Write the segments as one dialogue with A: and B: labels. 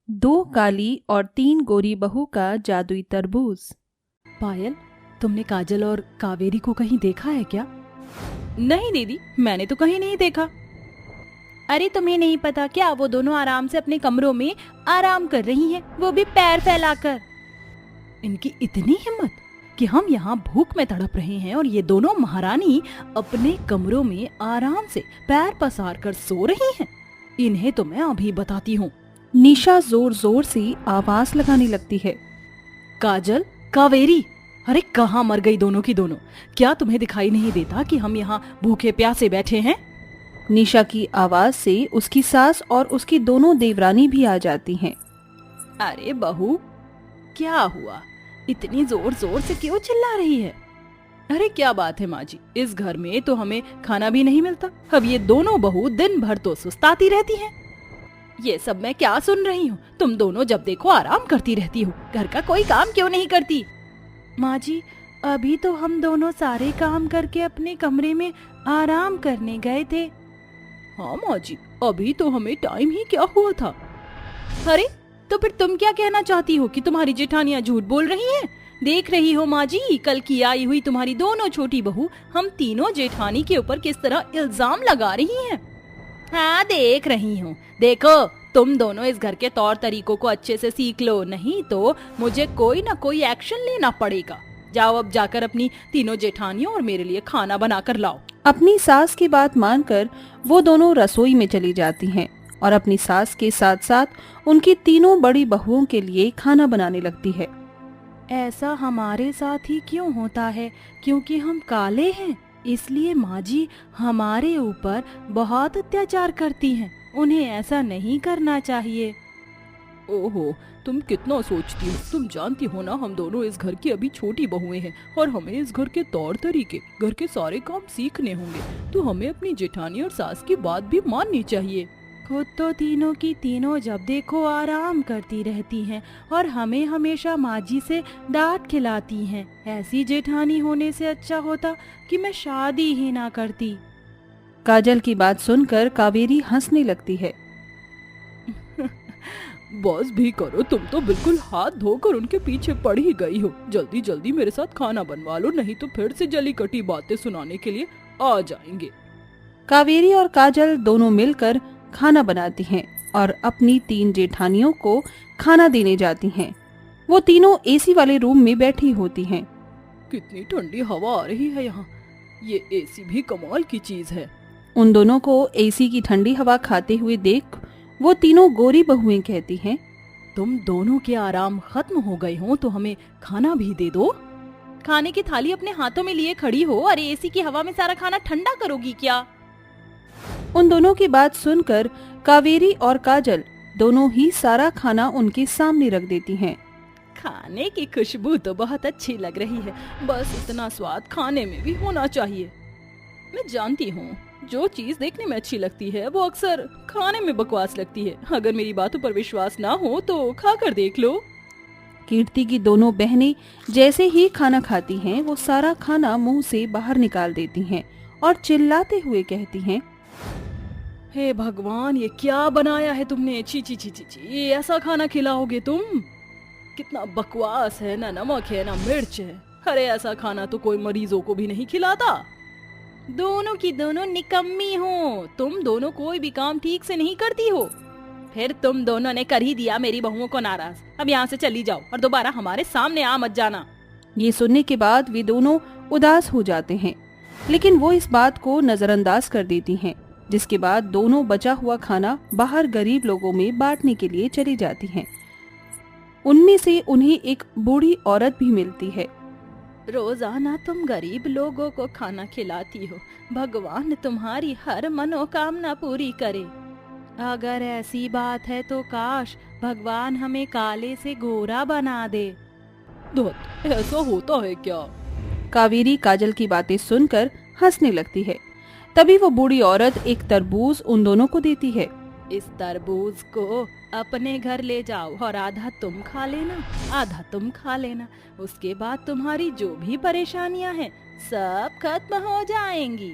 A: दो काली और तीन गोरी बहू का जादुई तरबूज।
B: पायल, तुमने काजल और कावेरी को कहीं देखा है क्या? नहीं दीदी, मैंने तो कहीं नहीं देखा। अरे तुम्हें नहीं पता क्या? वो दोनों आराम से अपने कमरों में आराम कर रही हैं, वो भी पैर फैलाकर। इनकी इतनी हिम्मत कि हम यहाँ भूख में तड़प रहे हैं और ये दोनों महारानी अपने कमरों में आराम से पैर पसार कर सो रही हैं। इन्हें तो मैं अभी बताती हूँ।
A: निशा जोर जोर से आवाज लगाने लगती है।
B: काजल, कावेरी, अरे कहाँ मर गई दोनों की दोनों? क्या तुम्हें दिखाई नहीं देता कि हम यहाँ भूखे प्यासे बैठे हैं?
A: निशा की आवाज से उसकी सास और उसकी दोनों देवरानी भी आ जाती हैं।
B: अरे बहू, क्या हुआ? इतनी जोर जोर से क्यों चिल्ला रही है? अरे क्या बात है माँ जी, इस घर में तो हमें खाना भी नहीं मिलता। अब ये दोनों बहू दिन भर तो सुस्ताती रहती हैं। ये सब मैं क्या सुन रही हूँ? तुम दोनों जब देखो आराम करती रहती हो, घर का कोई काम क्यों नहीं करती? माँ जी, अभी तो हम दोनों सारे काम करके अपने कमरे में आराम करने गए थे। हाँ माँ जी, अभी तो हमें टाइम ही क्या हुआ था। अरे तो फिर तुम क्या कहना चाहती हो कि तुम्हारी जेठानियाँ झूठ बोल रही हैं? देख रही हो माँ जी, कल की आई हुई तुम्हारी दोनों छोटी बहू हम तीनों जेठानी के ऊपर किस तरह इल्जाम लगा रही हैं। हाँ देख रही हूँ। देखो, तुम दोनों इस घर के तौर तरीकों को अच्छे से सीख लो, नहीं तो मुझे कोई ना कोई एक्शन लेना पड़ेगा। जाओ अब जाकर अपनी तीनों जेठानियों और मेरे लिए खाना बना कर लाओ।
A: अपनी सास की बात मानकर वो दोनों रसोई में चली जाती हैं और अपनी सास के साथ साथ उनकी तीनों बड़ी बहुओं के लिए खाना बनाने लगती है।
B: ऐसा हमारे साथ ही क्यों होता है? क्योंकि हम काले हैं, इसलिए माँ जी हमारे ऊपर बहुत अत्याचार करती हैं। उन्हें ऐसा नहीं करना चाहिए। ओहो, तुम कितना सोचती हो। तुम जानती हो ना, हम दोनों इस घर की अभी छोटी बहुएं हैं और हमें इस घर के तौर तरीके, घर के सारे काम सीखने होंगे। तो हमें अपनी जेठानी और सास की बात भी माननी चाहिए। खुद तो तीनों की तीनों जब देखो आराम करती रहती हैं और हमें हमेशा माँ जी से डांट खिलाती हैं। ऐसी जेठानी होने से अच्छा होता कि मैं शादी ही ना करती।
A: काजल की बात सुनकर कावेरी हंसने लगती है।
B: बस भी करो, तुम तो बिल्कुल हाथ धोकर उनके पीछे पड़ ही गई हो। जल्दी जल्दी मेरे साथ खाना बनवा लो, नहीं तो फिर से जली कटी बातें सुनाने के लिए आ जाएंगे।
A: कावेरी और काजल दोनों मिलकर खाना बनाती हैं और अपनी तीन जेठानियों को खाना देने जाती हैं। वो तीनों एसी वाले रूम में बैठी होती हैं।
B: कितनी ठंडी हवा आ रही है यहाँ। ये एसी भी कमाल की चीज है।
A: उन दोनों को एसी की ठंडी हवा खाते हुए देख वो तीनों गोरी बहुएं कहती हैं,
B: तुम दोनों के आराम खत्म हो गए हो तो हमें खाना भी दे दो। खाने की थाली अपने हाथों में लिए खड़ी हो, अरे एसी की हवा में सारा खाना ठंडा करोगी क्या?
A: उन दोनों की बात सुनकर कावेरी और काजल दोनों ही सारा खाना उनके सामने रख देती हैं।
B: खाने की खुशबू तो बहुत अच्छी लग रही है, बस इतना स्वाद खाने में भी होना चाहिए। मैं जानती हूँ, जो चीज देखने में अच्छी लगती है वो अक्सर खाने में बकवास लगती है। अगर मेरी बातों पर विश्वास ना हो तो खाकर देख लो।
A: कीर्ति की दोनों बहनें जैसे ही खाना खाती हैं वो सारा खाना मुंह से बाहर निकाल देती हैं और चिल्लाते हुए कहती हैं,
B: हे भगवान, ये क्या बनाया है तुमने? ची ची ची ची ची, ऐसा खाना खिलाओगे तुम? कितना बकवास है, ना नमक है ना मिर्च है। अरे ऐसा खाना तो कोई मरीजों को भी नहीं खिलाता। दोनों की दोनों निकम्मी हो, तुम दोनों कोई भी काम ठीक से नहीं करती हो। फिर तुम दोनों ने कर ही दिया मेरी बहुओं को नाराज। अब यहाँ से चली जाओ और दोबारा हमारे सामने आ मत जाना।
A: ये सुनने के बाद वे दोनों उदास हो जाते हैं, लेकिन वो इस बात को नजरअंदाज कर देती हैं। जिसके बाद दोनों बचा हुआ खाना बाहर गरीब लोगों में बांटने के लिए चली जाती हैं। उनमें से उन्हें एक बूढ़ी औरत भी मिलती है।
B: रोजाना तुम गरीब लोगों को खाना खिलाती हो, भगवान तुम्हारी हर मनोकामना पूरी करे। अगर ऐसी बात है तो काश भगवान हमें काले से गोरा बना दे। ऐसा होता है क्या?
A: कावेरी काजल की बातें सुनकर हंसने लगती है। तभी वो बूढ़ी औरत एक तरबूज उन दोनों को देती है।
B: इस तरबूज को अपने घर ले जाओ और आधा तुम खा लेना, आधा तुम खा लेना। उसके बाद तुम्हारी जो भी परेशानियां हैं सब खत्म हो जाएंगी।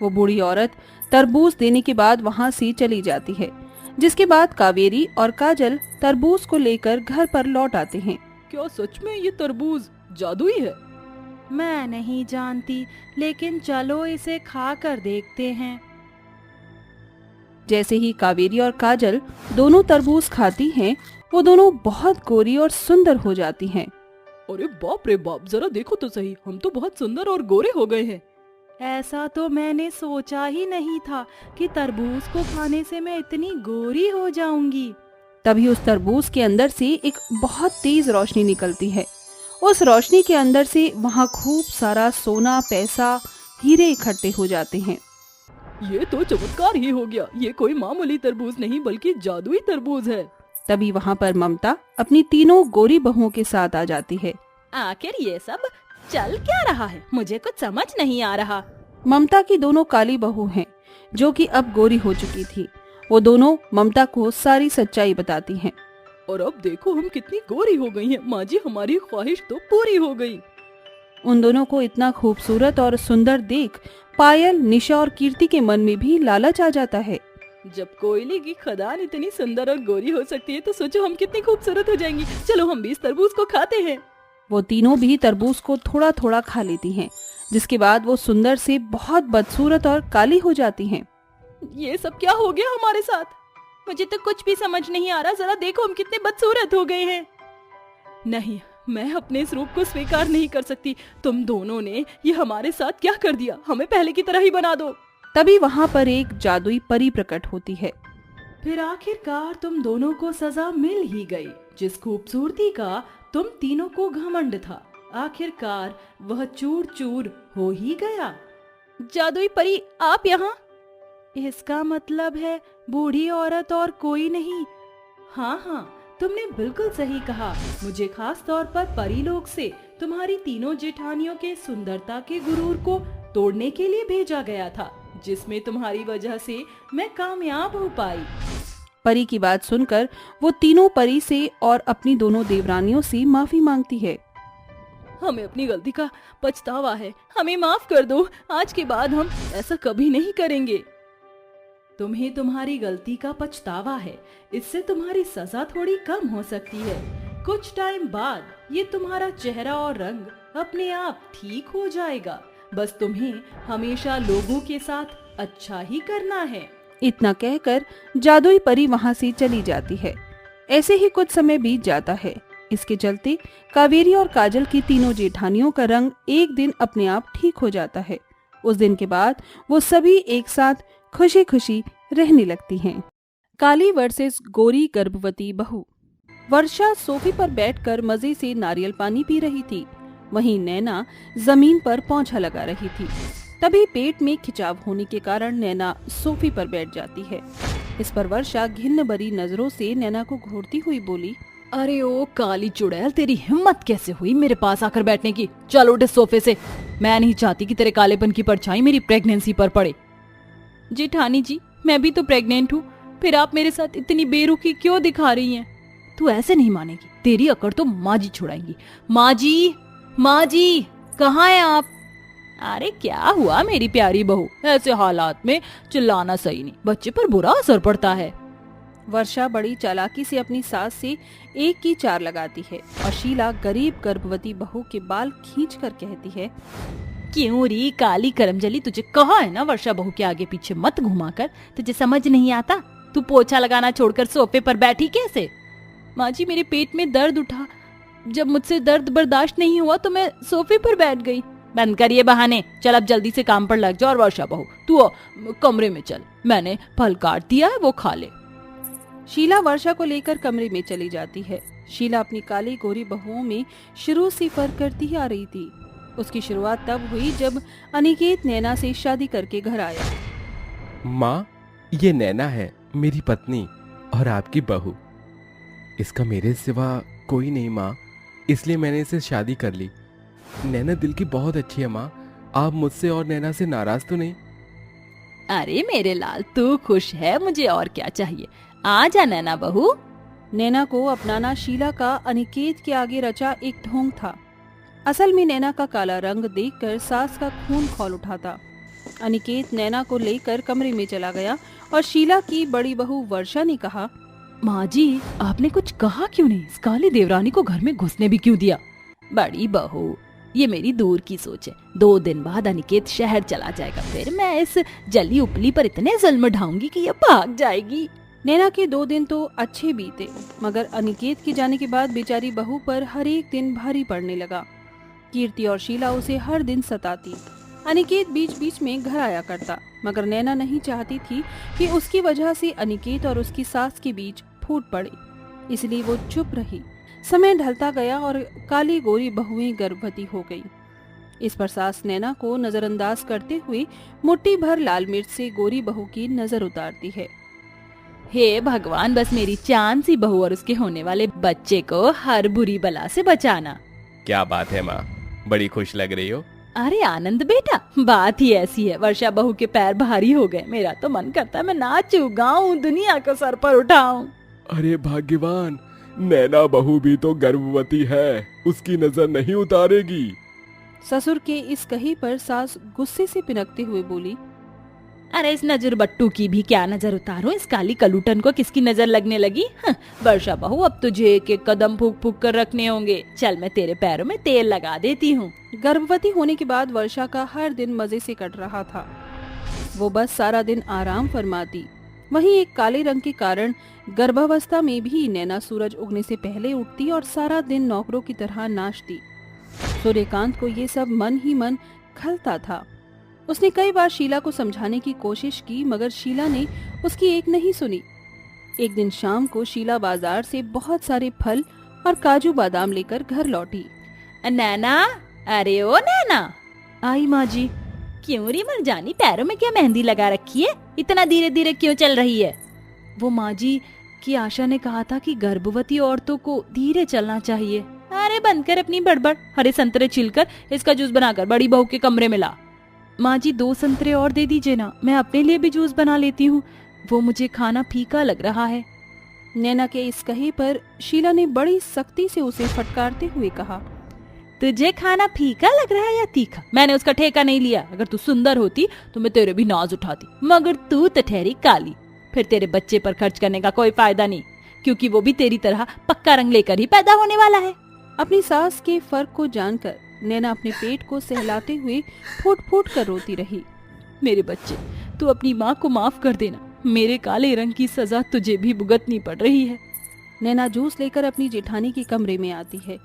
A: वो बूढ़ी औरत तरबूज देने के बाद वहाँ से चली जाती है। जिसके बाद कावेरी और काजल तरबूज को लेकर घर पर लौट आते हैं।
B: क्या सच में ये तरबूज जादुई है? मैं नहीं जानती, लेकिन चलो इसे खा कर देखते हैं।
A: जैसे ही कावेरी और काजल दोनों तरबूज खाती हैं, वो दोनों बहुत गोरी और सुंदर हो जाती हैं।
B: अरे बाप रे बाप, जरा देखो तो सही, हम तो बहुत सुंदर और गोरे हो गए हैं। ऐसा तो मैंने सोचा ही नहीं था कि तरबूज को खाने से मैं इतनी गोरी हो जाऊंगी।
A: तभी उस तरबूज के अंदर से एक बहुत तेज रोशनी निकलती है। उस रोशनी के अंदर से वहाँ खूब सारा सोना, पैसा, हीरे इकट्ठे हो जाते हैं।
B: ये तो चमत्कार ही हो गया। ये कोई मामूली तरबूज नहीं बल्कि जादुई तरबूज है।
A: तभी वहाँ पर ममता अपनी तीनों गोरी बहुओं के साथ आ जाती है।
B: आखिर ये सब चल क्या रहा है, मुझे कुछ समझ नहीं आ रहा।
A: ममता की दोनों काली बहू हैं, जो कि अब गोरी हो चुकी थी। वो दोनों ममता को सारी सच्चाई बताती हैं।
B: और अब देखो हम कितनी गोरी हो गई हैं। माँ जी, हमारी ख्वाहिश तो पूरी हो गई।
A: उन दोनों को इतना खूबसूरत और सुंदर देख पायल, निशा और कीर्ति के मन में भी लालच आ जाता है।
B: जब कोयले की खदान इतनी सुंदर और गोरी हो सकती है, तो सोचो हम कितनी खूबसूरत हो जाएंगी। चलो हम भी इस तरबूज को खाते हैं।
A: वो तीनों भी तरबूज को थोड़ा थोड़ा खा लेती हैं, जिसके बाद वो सुंदर से बहुत बदसूरत और काली हो जाती हैं।
B: ये सब क्या हो गया हमारे साथ? मुझे तो कुछ भी समझ नहीं आ रहा। जरा देखो हम कितने बदसूरत हो गए हैं। नहीं, मैं अपने इस रूप को स्वीकार नहीं कर सकती। तुम दोनों ने ये हमारे साथ क्या कर दिया? हमें पहले की तरह ही बना दो।
A: तभी वहाँ पर एक जादुई परी प्रकट होती है।
B: फिर आखिरकार तुम दोनों को सजा मिल ही गई। जिस खूबसूरती का तुम तीनों को घमंड था, आखिरकार वह चूर चूर हो ही गया। जादुई परी, आप यहाँ? इसका मतलब है बूढ़ी औरत और कोई नहीं। हाँ हाँ, तुमने बिल्कुल सही कहा। मुझे खास तौर पर परीलोक से तुम्हारी तीनों जेठानियों के सुंदरता के गुरूर को तोड़ने के लिए भेजा गया था, जिसमें तुम्हारी वजह से मैं कामयाब हो पाई।
A: परी की बात सुनकर वो तीनों परी से और अपनी दोनों देवरानियों से माफी मांगती है।
B: हमें अपनी गलती का पछतावा है, हमें माफ कर दो। आज के बाद हम ऐसा कभी नहीं करेंगे। तुम्हें तुम्हारी गलती का पछतावा है, इससे तुम्हारी सजा थोड़ी कम हो सकती है। कुछ टाइम बाद ये तुम्हारा चेहरा और रंग अपने आप ठीक हो जाएगा। बस तुम्हें हमेशा लोगों के साथ अच्छा ही करना है।
A: इतना कहकर जादुई परी वहाँ से चली जाती है। ऐसे ही कुछ समय बीत जाता है। इसके चलते कावेरी और काजल की तीनों जेठानियों का रंग एक दिन अपने आप ठीक हो जाता है। उस दिन के बाद वो सभी एक साथ खुशी खुशी रहने लगती हैं। काली वर्सेस गोरी गर्भवती बहू। वर्षा सोफे पर बैठकर मजे से नारियल पानी पी रही थी। वहीं नैना जमीन पर पोंछा लगा रही थी। तभी पेट में खिंचाव होने के कारण नैना सोफे पर बैठ जाती है। इस पर वर्षा घिन्न भरी नजरों से नैना को घूरती हुई बोली,
B: अरे ओ काली चुड़ैल, तेरी हिम्मत कैसे हुई मेरे पास आकर बैठने की? चल उठ इस सोफे से। मैं नहीं चाहती कि तेरे कालेपन की परछाई मेरी प्रेगनेंसी पर पड़े। जेठानी जी, मैं भी तो प्रेग्नेंट हूँ, फिर आप मेरे साथ इतनी बेरुखी क्यों दिखा रही हैं? तू ऐसे नहीं मानेगी, तेरी अकड़ तो माँ जी छुड़ाएंगी। माँ जी कहाँ हैं आप? अरे क्या हुआ मेरी प्यारी बहू? ऐसे हालात में चिल्लाना सही नहीं, बच्चे पर बुरा असर पड़ता है।
A: वर्षा बड़ी चालाकी से अपनी सास से एक की चार लगाती है और शीला गरीब गर्भवती बहू के बाल खींचकर कहती है,
B: क्यों री काली करमजली, तुझे कहा है ना वर्षा बहू के आगे पीछे मत घुमाकर। तुझे समझ नहीं आता? तू पोछा लगाना छोड़कर सोफे पर बैठी कैसे? माँ जी, मेरे पेट में दर्द उठा। जब मुझसे दर्द बर्दाश्त नहीं हुआ तो मैं सोफे पर बैठ गई। बंद करिए बहाने, चल अब जल्दी से काम पर लग जा। और वर्षा बहू, तू कमरे में चल, मैंने फल काट दिया है, वो खा ले।
A: शीला वर्षा को लेकर कमरे में चली जाती है। शीला अपनी काली गोरी बहुओं में शुरू से फर्क करती ही आ रही थी। उसकी शुरुआत तब हुई जब अनिकेत नैना से शादी करके घर आया।
C: माँ, ये नैना है मेरी पत्नी और आपकी बहू। इसका मेरे सिवा कोई नहीं माँ, इसलिए मैंने इसे शादी कर ली। नैना दिल की बहुत अच्छी है माँ, आप मुझसे और नैना से नाराज तो नहीं?
B: अरे मेरे लाल, तू खुश है, मुझे और क्या चाहिए। आ जा नैना बहू।
A: नैना को अपनाना शीला का अनिकेत के आगे रचा एक ढोंग था। असल में नैना का काला रंग देखकर सास का खून खौल उठा था। अनिकेत नैना को लेकर कमरे में चला गया और शीला की बड़ी बहू वर्षा ने कहा,
B: माँ जी, आपने कुछ कहा क्यों नहीं? इस काली देवरानी को घर में घुसने भी क्यों दिया? बड़ी बहू, ये मेरी दूर की सोच है। 2 दिन बाद अनिकेत शहर चला जाएगा, फिर मैं इस जली उपली पर इतने जुल्म ढाऊंगी कि ये भाग जाएगी।
A: नैना के 2 दिन तो अच्छे बीते, मगर अनिकेत के जाने के बाद बेचारी बहू पर हर एक दिन भारी पड़ने लगा। कीर्ति और शीला उसे हर दिन सताती। अनिकेत बीच बीच में घर आया करता, मगर नैना नहीं चाहती थी कि उसकी वजह से अनिकेत और उसकी सास के बीच फूट पड़े, इसलिए वो चुप रही। समय ढलता गया और काली गोरी बहुएं गर्भवती हो गई। इस पर सास नैना को नजरअंदाज करते हुए मुट्ठी भर लाल मिर्च से गोरी बहू की नजर उतारती है।
B: हे भगवान, बस मेरी चांद सी बहू और उसके होने वाले बच्चे को हर बुरी बला से बचाना।
C: क्या बात है माँ, बड़ी खुश लग रही हो।
B: अरे आनंद बेटा, बात ही ऐसी है। वर्षा बहू के पैर भारी हो गए। मेरा तो मन करता है मैं नाचूं, गाऊं, दुनिया को सर पर उठाऊं।
C: अरे भाग्यवान, नैना बहू भी तो गर्भवती है, उसकी नजर नहीं उतारेगी।
A: ससुर के इस कही पर सास गुस्से से पिनकते हुए बोली,
B: अरे इस नजर बट्टू की भी क्या नजर उतारूं? इस काली कलूटन को किसकी नजर लगने लगी? वर्षा बहू, अब तुझे एक एक कदम फूक फूक कर रखने होंगे। चल, मैं तेरे पैरों में तेल लगा देती हूँ।
A: गर्भवती होने के बाद वर्षा का हर दिन मजे से कट रहा था। वो बस सारा दिन आराम फरमाती। वहीं एक काले रंग के कारण गर्भावस्था में भी नैना सूरज उगने से पहले उठती और सारा दिन नौकरों की तरह नाचती। सूर्यकांत को ये सब मन ही मन खलता था। उसने कई बार शीला को समझाने की कोशिश की, मगर शीला ने उसकी एक नहीं सुनी। एक दिन शाम को शीला बाजार से बहुत सारे फल और काजू बादाम लेकर घर लौटी।
B: नैना, अरे ओ नैना। आई माँ जी। क्यों री मरजानी, पैरों में क्या मेहंदी लगा रखी है? इतना धीरे धीरे क्यों चल रही है? वो माँ जी की आशा ने कहा था कि गर्भवती औरतों को धीरे चलना चाहिए। अरे बंद कर अपनी बड़बड़। हरे संतरे छिलकर इसका जूस बनाकर बड़ी बहू के कमरे में ला। माँ जी, 2 संतरे और दे दीजिए ना, मैं अपने लिए भी जूस बना लेती हूँ। वो मुझे खाना फीका लग रहा है।
A: नैना के इस कहे पर शीला ने बड़ी सख्ती से उसे फटकारते हुए कहा,
B: तुझे खाना फीका लग रहा है या तीखा? मैंने उसका ठेका नहीं लिया। अगर तू सुंदर होती तो मैं तेरे भी नाज उठाती, मगर तू तो ठहरी काली। फिर तेरे बच्चे पर खर्च करने का कोई फायदा नहीं, क्योंकि वो भी तेरी तरह पक्का रंग लेकर ही पैदा होने वाला है।
A: अपनी सास के फर्क को जानकर नैना अपने पेट को सहलाते हुए फूट फूट कर रोती रही।
B: मेरे बच्चे, तू अपनी माँ को माफ कर देना। मेरे काले रंग की सजा तुझे भी भुगतनी पड़ रही है।
A: नैना जूस लेकर अपनी जेठानी के कमरे में आती है,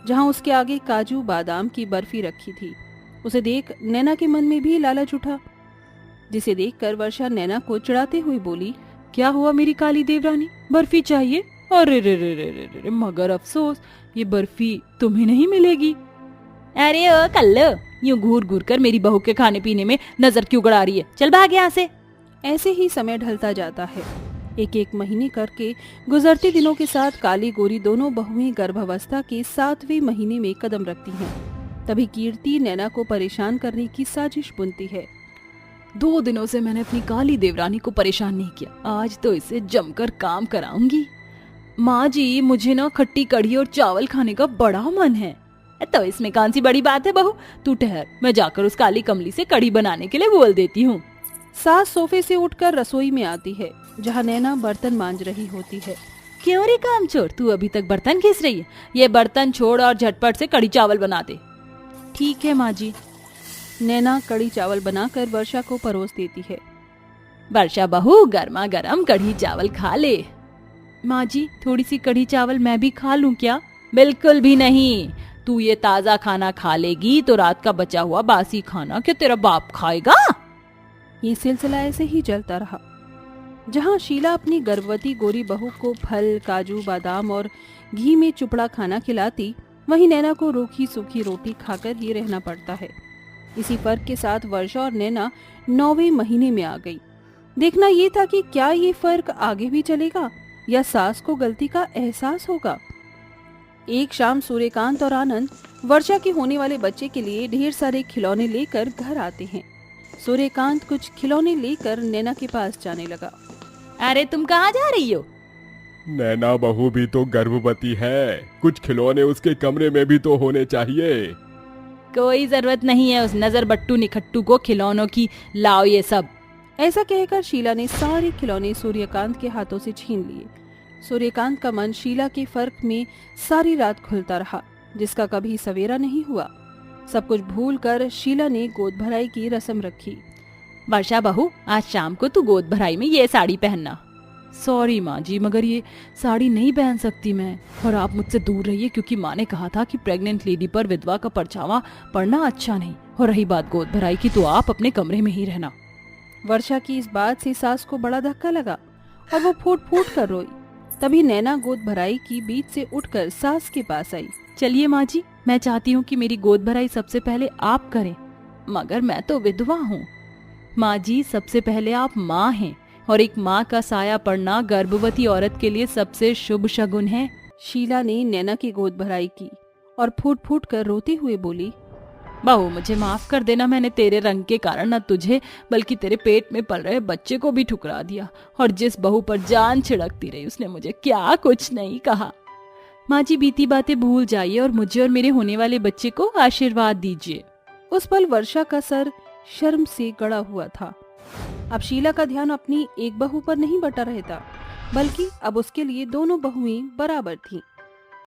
A: जहाँ उसके आगे काजू बादाम की बर्फी रखी थी। उसे देख नैना के मन में भी लालच उठा, जिसे देखकर वर्षा नैना को चिढ़ाते हुए बोली,
B: क्या हुआ मेरी काली देवरानी, बर्फी चाहिए? अरे रे रे रे रे रे, मगर अफसोस ये बर्फी तुम्हें नहीं मिलेगी। अरे ओ कल्लो, यूं घूर घूर कर मेरी बहू के खाने पीने में नजर क्यों गड़ा रही है? चल भाग यहाँ से।
A: ऐसे ही समय ढलता जाता है। एक एक महीने करके गुजरते दिनों के साथ काली गोरी दोनों बहुएं गर्भावस्था के 7वें महीने में कदम रखती हैं। तभी कीर्ति नैना को परेशान करने की साजिश बुनती है।
B: 2 दिनों से मैंने अपनी काली देवरानी को परेशान नहीं किया, आज तो इसे जमकर काम कराऊंगी। माँ जी, मुझे ना खट्टी कढ़ी और चावल खाने का बड़ा मन है। तो इसमें कौन सी बड़ी बात है बहू, तू ठहर, मैं जाकर उस काली कमली से कढ़ी बनाने के लिए बोल देती हूँ।
A: सास सोफे से उठकर रसोई में आती है, जहाँ नैना बर्तन मांज रही होती है।
B: क्यों रे काम छोड़, तू अभी तक बर्तन घिस रही है? ये बर्तन छोड़ और झटपट से कढ़ी चावल बना दे। ठीक है माँ जी।
A: नैना कढ़ी चावल बनाकर वर्षा को परोस देती है।
B: वर्षा बहू, गर्मा गर्म कढ़ी चावल खा ले। माँ जी, थोड़ी सी कढ़ी चावल मैं भी खा लूं क्या? बिल्कुल भी नहीं। तू ये ताजा खाना खा लेगी तो रात का बचा हुआ बासी खाना क्या तेरा बाप खाएगा?
A: ये सिलसिला ऐसे ही चलता रहा। जहाँ शीला अपनी गर्भवती गोरी बहू को फल, काजू बादाम और घी में चुपड़ा खाना खिलाती, वहीं नैना को रूखी सूखी रोटी खाकर ही रहना पड़ता है। इसी फर्क के साथ वर्षा और नैना 9वें महीने में आ गई। देखना ये था कि क्या ये फर्क आगे भी चलेगा या सास को गलती का एहसास होगा। एक शाम सूर्यकांत और आनंद वर्षा के होने वाले बच्चे के लिए ढेर सारे खिलौने लेकर घर आते हैं। सूर्यकांत कुछ खिलौने लेकर नैना के पास जाने लगा।
B: अरे तुम कहाँ जा रही हो?
C: नैना बहू भी तो गर्भवती है, कुछ खिलौने उसके कमरे में भी तो होने चाहिए।
B: कोई जरूरत नहीं है उस नजर बट्टू निखट्टू को खिलौनों की, लाओ ये सब।
A: ऐसा कहकर शीला ने सारे खिलौने सूर्यकांत के हाथों से छीन लिए। सूर्यकांत का मन शीला के फर्क में सारी रात खुलता रहा, जिसका कभी सवेरा नहीं हुआ। सब कुछ भूलकर शीला ने गोद भराई की रस्म रखी।
B: वर्षा बहू, आज शाम को तू गोद भराई में ये साड़ी पहनना। सॉरी माँ जी, मगर ये साड़ी नहीं पहन सकती मैं, और आप मुझसे दूर रहिए क्योंकि माँ ने कहा था कि प्रेग्नेंट लेडी पर विधवा का परछावा पड़ना अच्छा नहीं। और रही बात गोद भराई की, तो आप अपने कमरे में ही रहना।
A: वर्षा की इस बात से सास को बड़ा धक्का लगा और वो फूट फूट कर रोई। तभी नैना गोद भराई की बीच से उठकर सास के पास आई।
B: चलिए माँ जी, मैं चाहती हूँ कि मेरी गोद भराई सबसे पहले आप करें, मगर मैं तो विधवा हूँ। माँ जी, सबसे पहले आप माँ हैं, और एक माँ का साया पड़ना गर्भवती औरत के लिए सबसे शुभ शगुन है।
A: शीला ने नैना की गोद भराई की और फूट फूट कर रोते हुए बोली,
B: बहू मुझे माफ कर देना, मैंने तेरे रंग के कारण न तुझे बल्कि तेरे पेट में पल रहे बच्चे को भी ठुकरा दिया। और जिस बहू पर जान छिड़कती रही उसने मुझे क्या कुछ नहीं कहा। माँ जी, बीती बातें भूल जाइए और मुझे और मेरे होने वाले बच्चे को आशीर्वाद दीजिए।
A: उस पल वर्षा का सर शर्म से गड़ा हुआ था। अब शीला का ध्यान अपनी एक बहू पर नहीं बटा रहता, बल्कि अब उसके लिए दोनों बहुएं बराबर थीं।